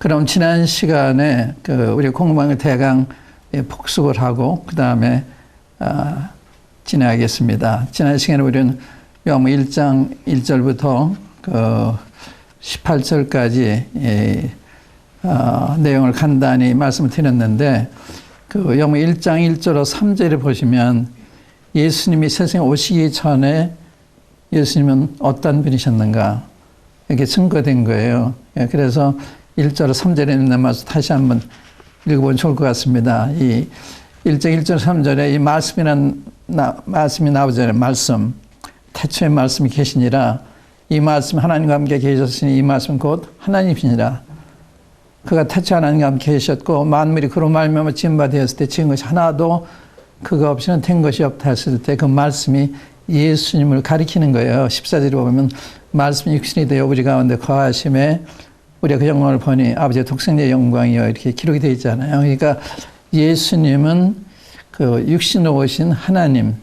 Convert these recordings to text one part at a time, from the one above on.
그럼 지난 시간에 우리 공부한 대강 복습을 하고 그 다음에 진행하겠습니다. 지난 시간에 우리는 요한복음 1장 1절부터 18절까지 내용을 간단히 말씀을 드렸는데 요한복음 1장 1절로 3절에 보시면 예수님이 세상에 오시기 전에 예수님은 어떤 분이셨는가 이렇게 증거된 거예요. 그래서 1절 3절에 있는 말씀 다시 한번 읽어보면 좋을 것 같습니다. 이 1장 1절 3절에 이 말씀이 나오잖아요. 말씀. 태초에 말씀이 계시니라. 이 말씀 하나님과 함께 계셨으니 이 말씀은 곧 하나님이시니라. 그가 태초에 하나님과 함께 계셨고 만물이 그로 말미암아 지은 바 되었을 때 지은 것이 하나도 그가 없이는 된 것이 없다 했을 때 그 말씀이 예수님을 가리키는 거예요. 14절에 보면 말씀이 육신이 되어 우리 가운데 거하심에 우리가 그 영광을 보니 아버지의 독생자의 영광이요 이렇게 기록이 되어 있잖아요. 그러니까 예수님은 그 육신으로 오신 하나님,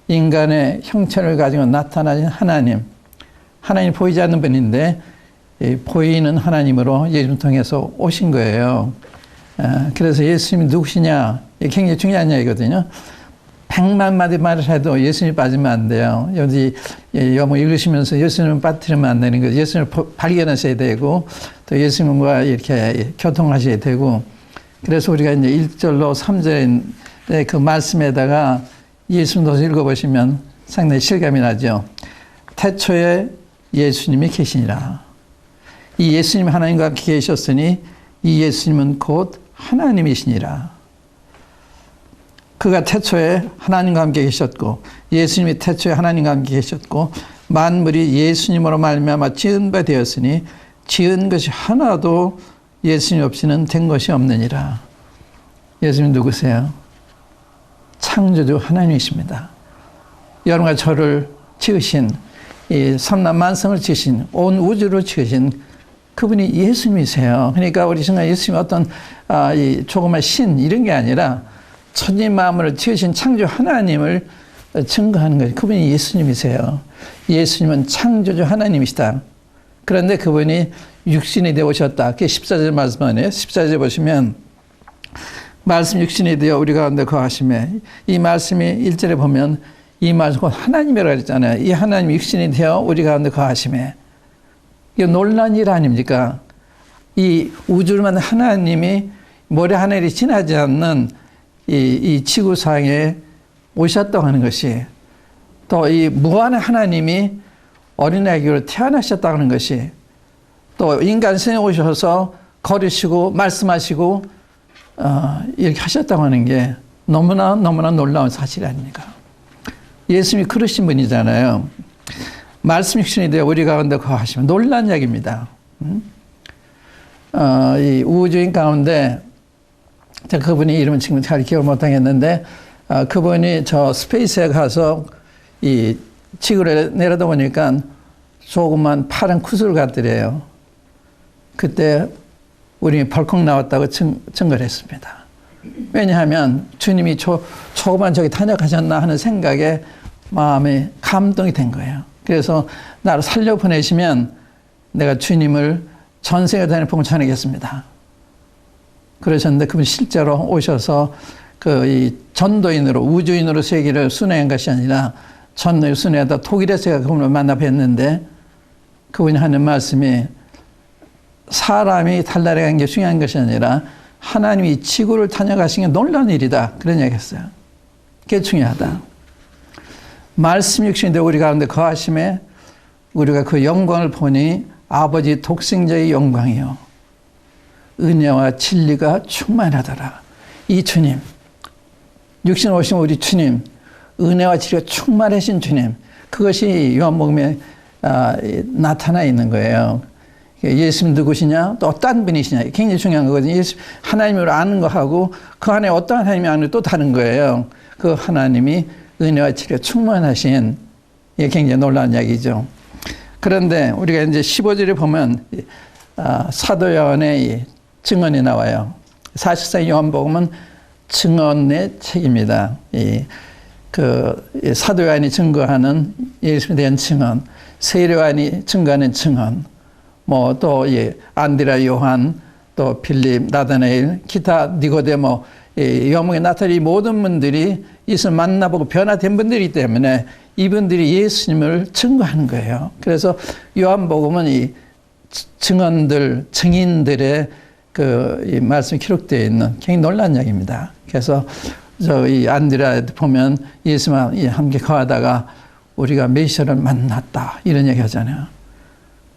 인간의 형체를 가지고 나타나신 하나님 보이지 않는 분인데 보이는 하나님으로 예수님을 통해서 오신 거예요. 그래서 예수님이 누구시냐 굉장히 중요한 얘기거든요. 100만 마디 말을 해도 예수님이 빠지면 안 돼요. 여기 영어 읽으시면서 예수님을 빠뜨리면 안 되는 거죠. 예수님을 발견하셔야 되고 또 예수님과 이렇게 교통하셔야 되고 그래서 우리가 이제 1절로 3절의 그 말씀에다가 예수님도 읽어보시면 상당히 실감이 나죠. 태초에 예수님이 계시니라. 이 예수님이 하나님과 함께 계셨으니 이 예수님은 곧 하나님이시니라. 그가 태초에 하나님과 함께 계셨고 예수님이 태초에 하나님과 함께 계셨고 만물이 예수님으로 말미암아 지은 바 되었으니 지은 것이 하나도 예수님 없이는 된 것이 없느니라. 예수님 누구세요? 창조주 하나님이십니다. 여러분과 저를 지으신 이 삼남 만성을 지으신 온 우주를 지으신 그분이 예수님이세요. 그러니까 우리 생각 예수님이 어떤 이 조그만 신 이런 게 아니라 천지 만물을 지으신 창조 하나님을 증거하는 거예요. 그분이 예수님이세요. 예수님은 창조주 하나님이시다. 그런데 그분이 육신이 되어 오셨다. 그게 14절 말씀이에요. 14절 보시면 말씀 육신이 되어 우리 가운데 거하심에 이 말씀이 1절에 보면 이 말씀 곧 하나님이라고 했잖아요. 이 하나님 육신이 되어 우리 가운데 거하심에 이게 놀라운 일 아닙니까? 이 우주를 만든 하나님이 모래 하늘이 지나지 않는 이 지구상에 오셨다고 하는 것이 또 이 무한의 하나님이 어린아기로 태어나셨다고 하는 것이 또 인간 세상에 오셔서 걸으시고 말씀하시고 이렇게 하셨다고 하는 게 너무나 놀라운 사실 아닙니까? 예수님이 그러신 분이잖아요. 말씀 육신이 되어 우리 가운데 거하시면 놀라운 이야기입니다. 이 우주인 가운데 그분이 이름은 지금 잘 기억을 못하겠는데 그분이 저 스페이스에 가서 이 지구를 내려다 보니까 조그만 파란 구슬 같더래요. 그때 우리 벌컥 나왔다고 증거를 했습니다. 왜냐하면 주님이 조그만 저기 탄약하셨나 하는 생각에 마음에 감동이 된 거예요. 그래서 나를 살려보내시면 내가 주님을 전 세계 다니는 복음을 전하겠습니다. 그러셨는데 그분 실제로 오셔서 이 전도인으로 우주인으로 세계를 순회한 것이 아니라 전도인 순회하다 독일에서 제가 그분을 만나 뵀는데 그분이 하는 말씀이 사람이 달나라에 간 게 중요한 것이 아니라 하나님이 지구를 다녀가신 게 놀라운 일이다. 그런 얘기 했어요. 그게 중요하다. 말씀 육신인데 우리 가운데 거하심에 우리가 그 영광을 보니 아버지 독생자의 영광이요. 은혜와 진리가 충만하더라. 이 주님, 육신 오신 우리 주님, 은혜와 진리가 충만하신 주님, 그것이 요한복음에 나타나 있는 거예요. 예수님 누구시냐? 또 어떤 분이시냐? 굉장히 중요한 거거든요. 예수 하나님으로 아는 거하고 그 안에 어떤 하나님이 아는 게 또 다른 거예요. 그 하나님이 은혜와 진리가 충만하신 이게 굉장히 놀라운 이야기죠. 그런데 우리가 이제 15절에 보면 사도 요한의 증언이 나와요. 사실상 요한복음은 증언의 책입니다. 사도 요한이 증거하는 예수님에 대한 증언, 세례 요한이 증거하는 증언, 뭐 또 안드레 요한, 또 빌립, 나다나엘, 기타 니고데모, 요한복음에 나타난 이 모든 분들이 예수를 만나보고 변화된 분들이기 때문에 이분들이 예수님을 증거하는 거예요. 그래서 요한복음은 이 증언들, 증인들의 이 말씀이 기록되어 있는 굉장히 놀라운 이야기입니다. 그래서 이 안드레아도 보면 예수와 함께 거하다가 우리가 메시아를 만났다 이런 얘기 하잖아요.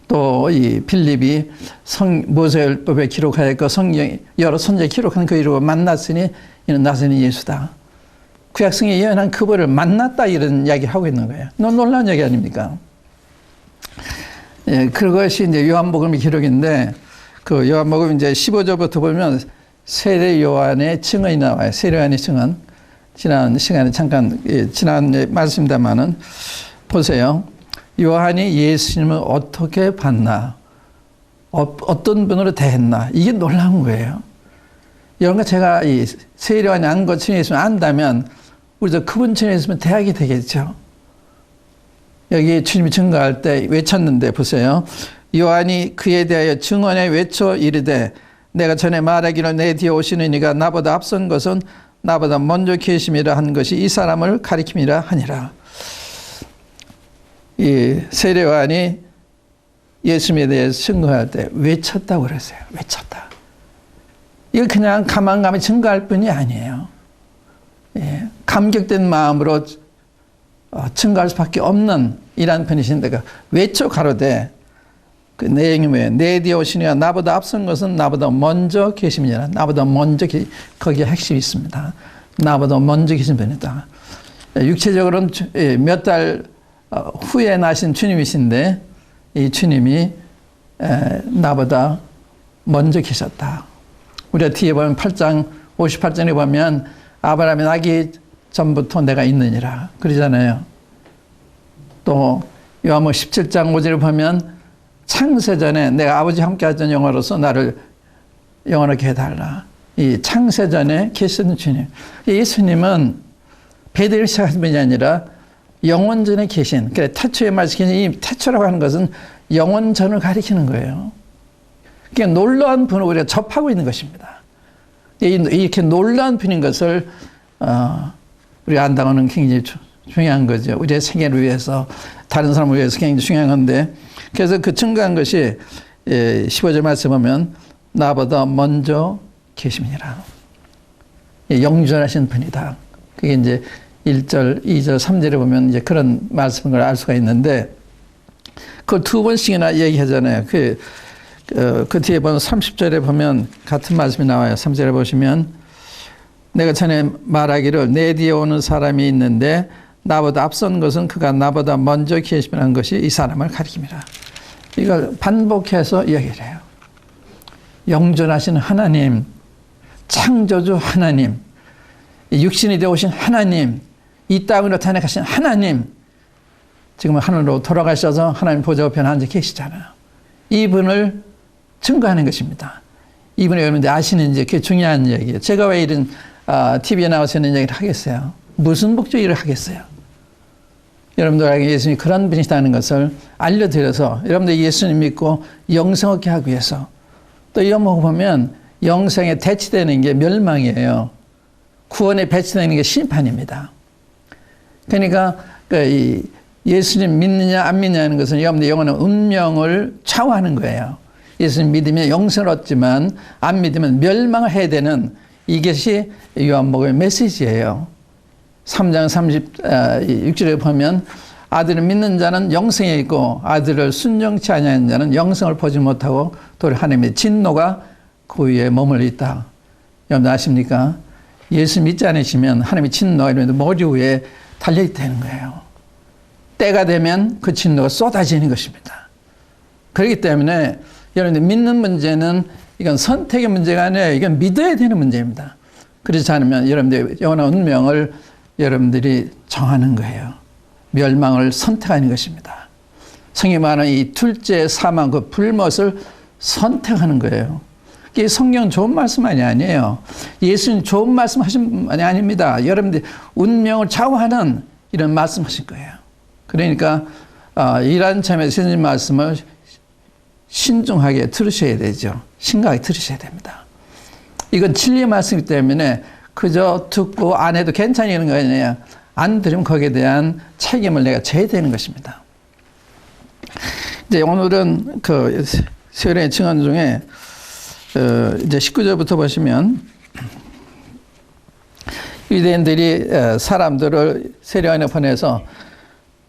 또 이 빌립이 모세율법에 기록하였고 성경 여러 선지에 기록한 그 이름을 만났으니 이는 나사렛 예수다. 구약성에 예언한 그분을 만났다 이런 이야기 하고 있는 거예요. 너무 놀라운 얘기 아닙니까? 예, 그것이 이제 요한복음의 기록인데 그 요한복음 이제 15절부터 보면 세례 요한의 증언이 나와요. 세례 요한의 증언. 지난 시간에 잠깐 지난 말씀입니다만은 보세요. 요한이 예수님을 어떻게 봤나, 어떤 분으로 대했나, 이게 놀라운 거예요. 여러분과 제가 이 세례 요한이 안 것처럼 예수님을 안다면 우리도 그분처럼 예수님을 대하게 되겠죠. 여기 주님이 증거할 때 외쳤는데 보세요. 요한이 그에 대하여 증언에 외쳐 이르되 내가 전에 말하기로 내 뒤에 오시는 이가 나보다 앞선 것은 나보다 먼저 계심이라 한 것이 이 사람을 가리킴이라 하니라. 이 세례 요한이 예수님에 대해서 증거할 때 외쳤다고 그랬어요. 외쳤다. 이거 그냥 가만가만 증거할 뿐이 아니에요. 예, 감격된 마음으로 증거할 수밖에 없는 이러한 편이신데 외쳐 가로되 그 내용이 뭐예요? 내 뒤에 오시니가 나보다 앞선 것은 나보다 먼저 계심이니라. 나보다 먼저 거기에 핵심이 있습니다. 나보다 먼저 계신 분이다. 육체적으로는 몇 달 후에 나신 주님이신데 이 주님이 나보다 먼저 계셨다. 우리가 뒤에 보면 8장 58절에 보면 아브라함이 나기 전부터 내가 있느니라 그러잖아요. 또 요한복음 17장 5절을 보면 창세전에 내가 아버지 함께 하던 영화로서 나를 영원하게 해달라. 이 창세전에 계시는 주님. 예수님은 배대를 시작하신 분이 아니라 영원전에 계신, 그래, 태초에 말씀하신 이 태초라고 하는 것은 영원전을 가리키는 거예요. 그러니까 놀라운 분을 우리가 접하고 있는 것입니다. 이렇게 놀라운 분인 것을 우리가 안다는 건 굉장히 중요한 거죠. 우리의 생애를 위해서, 다른 사람을 위해서 굉장히 중요한 건데, 그래서 그 증거한 것이 15절 말씀 보면 나보다 먼저 계심이니라. 영존하신 분이다. 그게 이제 1절, 2절, 3절에 보면 이제 그런 말씀을 알 수가 있는데, 그걸 두 번씩이나 얘기하잖아요. 그 뒤에 보면 30절에 보면 같은 말씀이 나와요. 3절에 보시면 내가 전에 말하기를 내 뒤에 오는 사람이 있는데 나보다 앞선 것은 그가 나보다 먼저 계시면 것이 이 사람을 가리킵니다. 이걸 반복해서 이야기를 해요. 영존하신 하나님, 창조주 하나님, 육신이 되어 오신 하나님, 이 땅으로 나타나신 하나님, 지금은 하늘로 돌아가셔서 하나님 보좌 우편에 앉아 계시잖아요. 이분을 증거하는 것입니다. 이분을 여러분들 아시는지 그게 중요한 얘기예요. 제가 왜 이런 TV에 나와서 이런 얘기를 하겠어요? 무슨 목적으로 일을 하겠어요? 여러분들에게 예수님이 그런 분이시다는 것을 알려드려서 여러분들 예수님 믿고 영생 얻게 하기 위해서, 또 이런 거 보면 영생에 대치되는 게 멸망이에요. 구원에 배치되는 게 심판입니다. 그러니까 이 예수님 믿느냐 안 믿느냐는 것은 여러분들 영혼의 운명을 좌우하는 거예요. 예수님 믿으면 영생을 얻지만 안 믿으면 멸망을 해야 되는, 이것이 요한복음의 메시지예요. 3장 36절에 보면 아들을 믿는 자는 영생에 있고 아들을 순종치 아니하는 자는 영생을 보지 못하고 도리어 하나님의 진노가 그 위에 머물러 있다. 여러분 아십니까? 예수 믿지 않으시면 하나님의 진노가 머리 위에 달려있다는 거예요. 때가 되면 그 진노가 쏟아지는 것입니다. 그렇기 때문에 여러분들 믿는 문제는 이건 선택의 문제가 아니라 이건 믿어야 되는 문제입니다. 그렇지 않으면 여러분들 영원한 운명을 여러분들이 정하는 거예요. 멸망을 선택하는 것입니다. 성경에 말하는 이 둘째 사망, 그 불못을 선택하는 거예요. 이게 성경 좋은 말씀 아니에요. 예수님 좋은 말씀 하신 분이 아닙니다. 여러분들 운명을 좌우하는 이런 말씀 하신 거예요. 그러니까 이러한 점에서 예수님 말씀을 신중하게 들으셔야 되죠. 심각하게 들으셔야 됩니다. 이건 진리의 말씀이기 때문에 그저 듣고 안 해도 괜찮은 거 아니에요. 안 들으면 거기에 대한 책임을 내가 져야 되는 것입니다. 이제 오늘은 그 세례의 증언 중에 이제 19절부터 보시면 유대인들이 사람들을 세례요한에 보내서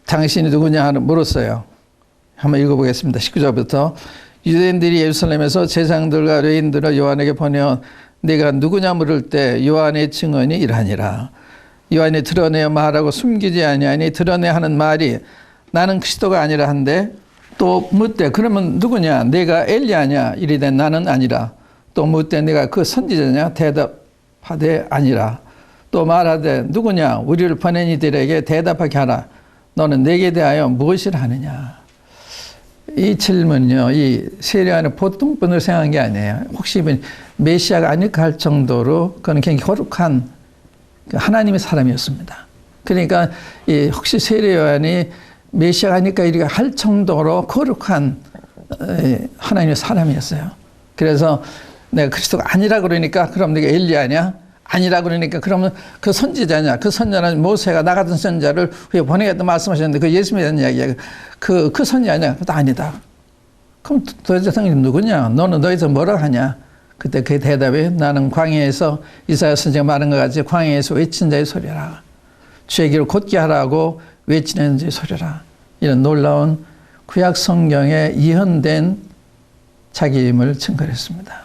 당신이 누구냐 하는 물었어요. 한번 읽어보겠습니다. 19절부터 유대인들이 예루살렘에서 제사장들과 레위인들을 요한에게 보내어 네가 누구냐 물을 때 요한의 증언이 이러하니라. 요한이 드러내어 말하고 숨기지 아니하니 드러내 하는 말이 나는 그리스도가 아니라 한데 또 묻되 그러면 누구냐 내가 엘리야냐 이르되 나는 아니라 또 묻되 내가 그 선지자냐 대답하되 아니라 또 말하되 누구냐 우리를 보낸 이들에게 대답하게 하라. 너는 내게 대하여 무엇을 하느냐. 이 질문은요, 이 세례요한은 보통 분을 생각한 게 아니에요. 혹시 메시아가 아닐까 할 정도로 그는 굉장히 거룩한 하나님의 사람이었습니다. 그러니까 혹시 세례요한이 메시아가 아닐까 이렇게 할 정도로 거룩한 하나님의 사람이었어요. 그래서 내가 그리스도가 아니라 그러니까 그럼 내가 엘리야냐? 아니라 그러니까 그러면 그 선지자냐? 그 선지자는 모세가 나 같은 선지자를 후에 보내겠다 말씀하셨는데 그 예수님에 대한 이야기야. 그 선지자냐? 그것도 아니다. 그럼 도대체 성님 누구냐? 너는 너희서 뭐라고 하냐? 그때 그 대답이 나는 광야에서 이사야 선지자가 말한 것 같이 광야에서 외친 자의 소리라. 주의 길을 곧게 하라고 외치는 자의 소리라. 이런 놀라운 구약 성경에 이현된 자기임을 증거했습니다.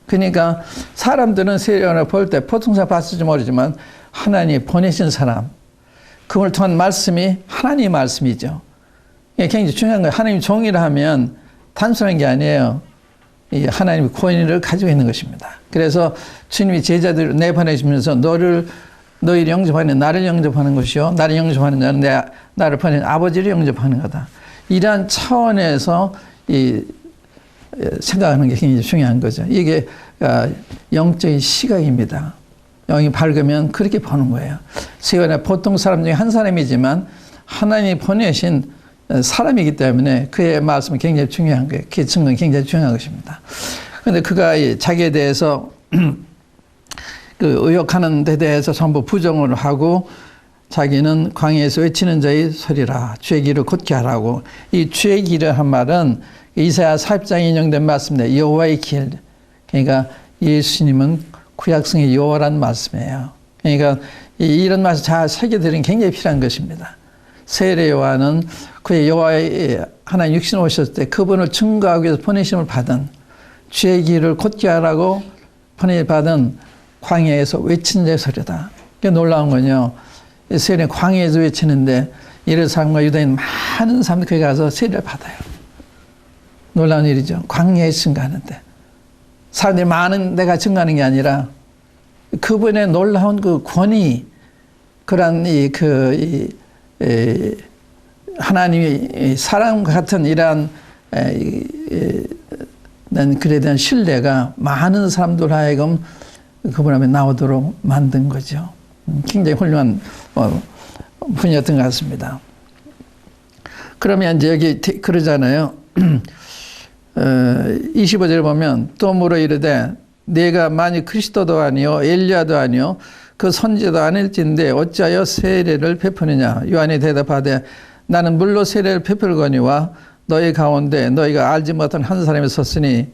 그러니까 사람들은 세례요한을 볼 때 보통 사람 봤을지 모르지만 하나님이 보내신 사람, 그걸 통한 말씀이 하나님의 말씀이죠. 이게 굉장히 중요한 거예요. 하나님 종이라 하면 단순한 게 아니에요. 이 하나님의 권위를 가지고 있는 것입니다. 그래서 주님이 제자들을 내보내시면서 너희를 영접하는 나를 영접하는 것이요 나를 영접하는 자는 나를 보낸 아버지를 영접하는 거다. 이러한 차원에서 생각하는 게 굉장히 중요한 거죠. 이게 영적인 시각입니다. 영이 밝으면 그렇게 보는 거예요. 세례요한은 보통 사람 중에 한 사람이지만 하나님이 보내신 사람이기 때문에 그의 말씀은 굉장히 중요한 거예요. 그의 증거는 굉장히 중요한 것입니다. 그런데 그가 자기에 대해서 그 의혹하는 데 대해서 전부 부정을 하고 자기는 광야에서 외치는 자의 소리라. 주의 길을 곧게 하라고. 이 주의 길을 한 말은 이사야 40장에 인용된 말씀입니다. 여호와의 길. 그러니까 예수님은 구약성의 여호와라는 말씀이에요. 그러니까 이런 말씀 잘 새겨드리는 굉장히 필요한 것입니다. 세례요한은 그의 여호와의 하나님 육신 오셨을 때 그분을 증거하기 위해서 보내심을 받은 주의 길을 곧게 하라고 보내받은 광야에서 외친 자의 소리다. 이게 놀라운 건요. 세례 광야에서 외치는데 예루살렘과 유다인 많은 사람들이 거기 가서 세례를 받아요. 놀라운 일이죠. 광야에 증거하는데 사람들이 많은 데가 증거하는 게 아니라 그분의 놀라운 그 권위, 그런 하나님의 사랑과 같은 이러한 그에 대한 신뢰가 많은 사람들 하여금 그분 앞에 나오도록 만든 거죠. 굉장히 훌륭한 분이었던 것 같습니다. 그러면 이제 여기 그러잖아요. 25절에 보면 또 물어 이르되 내가 만일 그리스도도 아니요 엘리야도 아니요 그 선지자도 아닐진데 어찌하여 세례를 베푸느냐. 요한이 대답하되 나는 물로 세례를 베풀거니와 너희 가운데 너희가 알지 못한 한 사람이 섰으니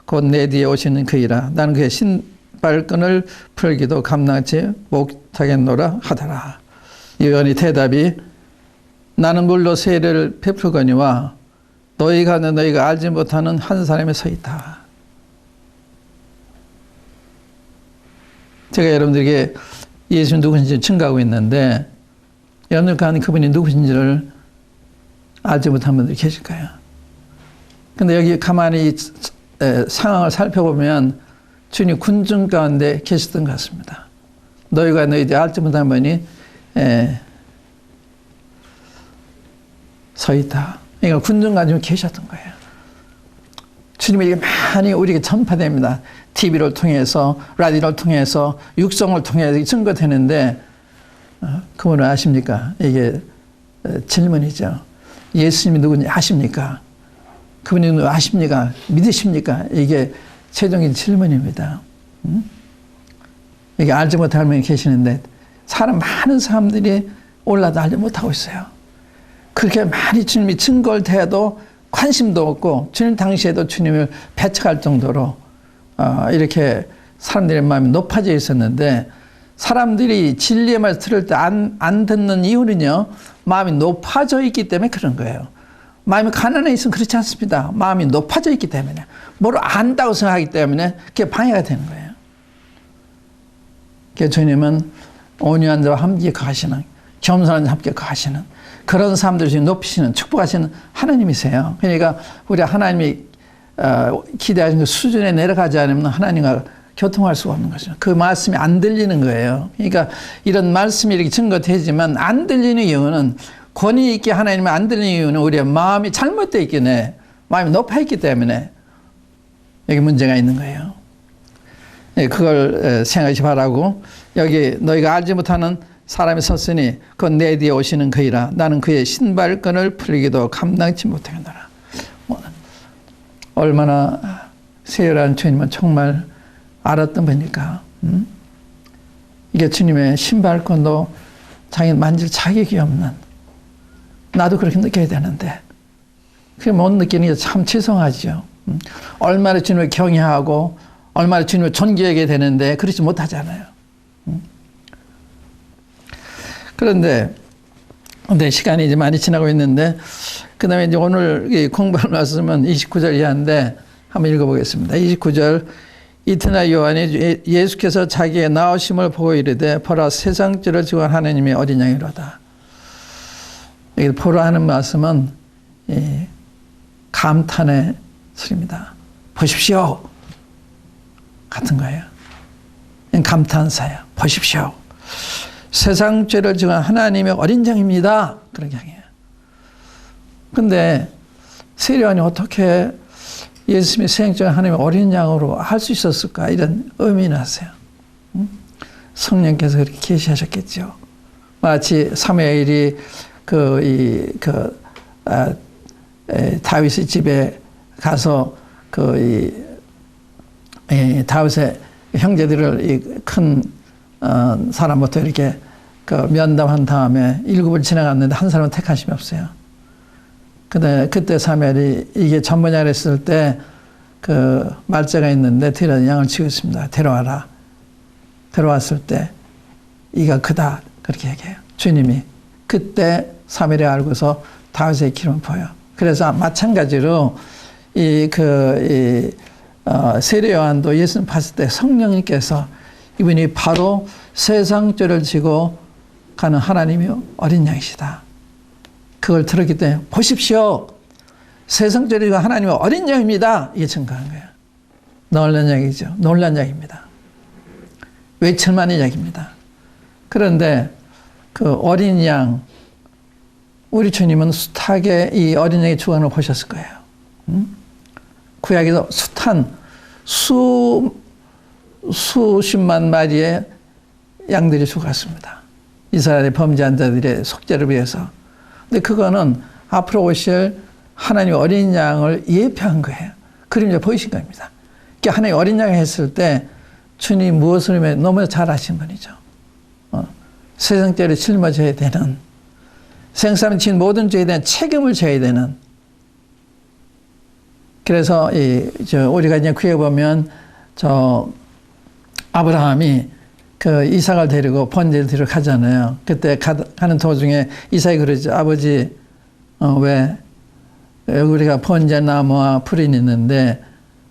곧 내 뒤에 오시는 그이라. 나는 그의 신발끈을 풀기도 감당치 못하겠노라 하더라. 요한이 대답이 나는 물로 세례를 베풀거니와 너희가 알지 못하는 한 사람이 서 있다. 제가 여러분들에게 예수님 누구신지 증거하고 있는데 여러분들 가운데 그분이 누구신지를 알지 못한 분들이 계실까요? 근데 여기 가만히 상황을 살펴보면 주님 군중 가운데 계셨던 것 같습니다. 너희가 너희들 알지 못한 분이 서 있다. 그러니까 군중 가운데 계셨던 거예요. 주님의 이게 많이 우리에게 전파됩니다. TV를 통해서, 라디오를 통해서, 육성을 통해서 증거되는데 그분은 아십니까? 이게 질문이죠. 예수님이 누군지 아십니까? 그분이 아십니까? 믿으십니까? 이게 최종적인 질문입니다. 이게 알지 못할 분이 계시는데 많은 사람들이 올라도 알지 못하고 있어요. 그렇게 많이 주님이 증거를 대해도 관심도 없고 주님 당시에도 주님을 배척할 정도로 이렇게 사람들의 마음이 높아져 있었는데 사람들이 진리의 말을 들을 때 안 듣는 이유는요. 마음이 높아져 있기 때문에 그런 거예요. 마음이 가난해 있으면 그렇지 않습니다. 마음이 높아져 있기 때문에 뭘 안다고 생각하기 때문에 그게 방해가 되는 거예요. 그래서 주님은 온유한 자와 함께 가시는 겸손한 자와 함께 가시는 그런 사람들을 지금 높이시는 축복하시는 하나님이세요. 그러니까 우리 하나님이 기대하신 그 수준에 내려가지 않으면 하나님과 교통할 수가 없는 거죠. 그 말씀이 안 들리는 거예요. 그러니까 이런 말씀이 이렇게 증거되지만 안 들리는 이유는 권위 있게 하나님이 안 들리는 이유는 우리의 마음이 잘못되어 있기 때문에 마음이 높아 있기 때문에 여기 문제가 있는 거예요. 그걸 생각하시 바라고 여기 너희가 알지 못하는 사람이 섰으니 그건 내 뒤에 오시는 그이라 나는 그의 신발끈을 풀기도 감당치 못하겠노라. 얼마나 세열한 주님은 정말 알았던 분일까. 이게 주님의 신발끈도 자기는 만질 자격이 없는 나도 그렇게 느껴야 되는데 그게 못 느끼는 게 참 죄송하죠. 얼마나 주님을 경외하고 얼마나 주님을 존경하게 되는데 그렇지 못하잖아요. 그런데 시간이 이제 많이 지나고 있는데 그 다음에 이제 오늘 공부할 말씀은 29절 이하인데 한번 읽어보겠습니다. 29절 이튿날 요한이 예수께서 자기의 나오심을 보고 이르되 보라 세상죄를 지고 하나님의 어린 양이로다. 여기 보라 하는 말씀은 감탄의 소리입니다. 보십시오. 같은 거예요. 감탄사예요. 보십시오. 세상 죄를 지은 하나님의 어린 양입니다. 그런 양이에요. 근데 세례요한이 어떻게 예수님이 세상죄 하나님의 어린 양으로 할 수 있었을까? 이런 의문이 났어요. 성령께서 그렇게 계시하셨겠죠. 마치 사무엘이 다윗의 집에 가서 다윗의 형제들을 큰 사람부터 이렇게 면담한 다음에 7을 지나갔는데 한 사람은 택하심이 없어요. 근데 그때 사무엘이 이게 전번야를 했을 때 말째가 있는데 들여다 양을 치고 있습니다. 데려와라. 데려왔을 때 이가 크다. 그렇게 얘기해요. 주님이. 그때 사무엘이 알고서 다윗의 기름을 부어요. 그래서 마찬가지로 세례요한도 예수님 봤을 때 성령님께서 이분이 바로 세상 죄를 지고 가는 하나님의 어린 양이시다. 그걸 들었기 때문에 보십시오. 세상 죄를 지고 하나님의 어린 양입니다. 이게 증거한 거예요. 놀란 양이죠. 놀란 양입니다. 외칠만한 양입니다. 그런데 그 어린 양, 우리 주님은 숱하게 이 어린 양의 죽음을 보셨을 거예요. 구약에서 숱한 수십만 마리의 양들이 죽었습니다. 이스라엘의 범죄한 자들의 속죄를 위해서. 근데 그거는 앞으로 오실 하나님의 어린 양을 예표한 거예요. 그림자 보이신 겁니다. 그러니까 하나님의 어린 양을 했을 때 주님 무엇을 하면 너무 잘 아신 분이죠. 세상죄를 짊어져야 되는, 생사람이 지은 모든 죄에 대한 책임을 져야 되는. 그래서 우리가 이제 구해 보면 아브라함이 이삭을 데리고 번제를 드리러 가잖아요. 그때 가는 도중에 이삭이 그러죠. 아버지, 왜 우리가 번제 나무와 풀이 있는데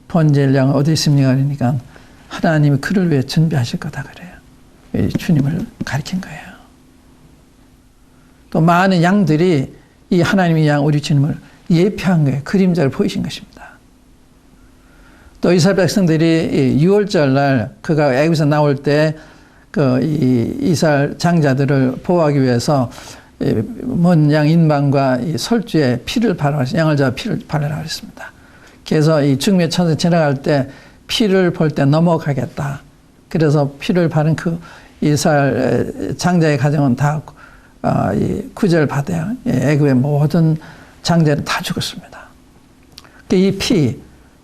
번제를 양 어디 있습니까? 그러니까 하나님이 그를 위해 준비하실 거다 그래요. 주님을 가리킨 거예요. 또 많은 양들이 이 하나님의 양 우리 주님을 예표한 거예요. 그림자를 보이신 것입니다. 또 이스라엘 백성들이 6월절 날 그가 애굽에서 나올 때 이스라엘 장자들을 보호하기 위해서 먼 양 인방과 이 설주에 피를 바르라, 양을 잡아 피를 바르라 그랬습니다. 그래서 이 중미의 천사 지나갈 때 피를 볼 때 넘어가겠다. 그래서 피를 바른 그 이스라엘 장자의 가정은 다 구제를 받아요. 애굽의 모든 장자는 다 죽었습니다. 이 피,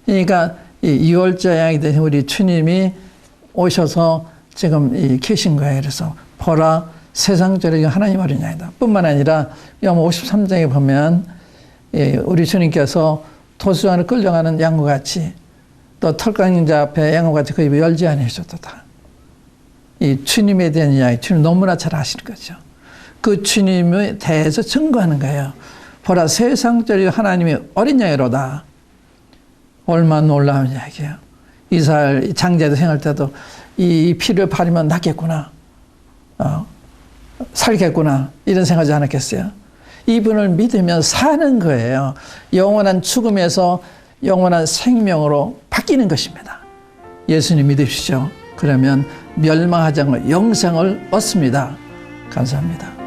그러니까 이 유월절 양이 되신 우리 주님이 오셔서 지금 계신 거예요. 그래서 보라 세상적인 하나님 어린 양이다. 뿐만 아니라 요한 53장에 보면 우리 주님께서 도수 안에 끌려가는 양과 같이 또 털강자 앞에 양과 같이 그 입을 열지 않으셨도다. 이 주님에 대한 이야기, 주님 너무나 잘 아시는 거죠. 그 주님에 대해서 증거하는 거예요. 보라 세상적인 하나님이 어린 양이로다. 얼마나 놀라운 이야기예요. 이스라엘 장자들 생활 때도 이 피를 바르면 낫겠구나. 살겠구나. 이런 생각하지 않았겠어요? 이분을 믿으면 사는 거예요. 영원한 죽음에서 영원한 생명으로 바뀌는 것입니다. 예수님 믿으시죠? 그러면 멸망하지 않고 영생을 얻습니다. 감사합니다.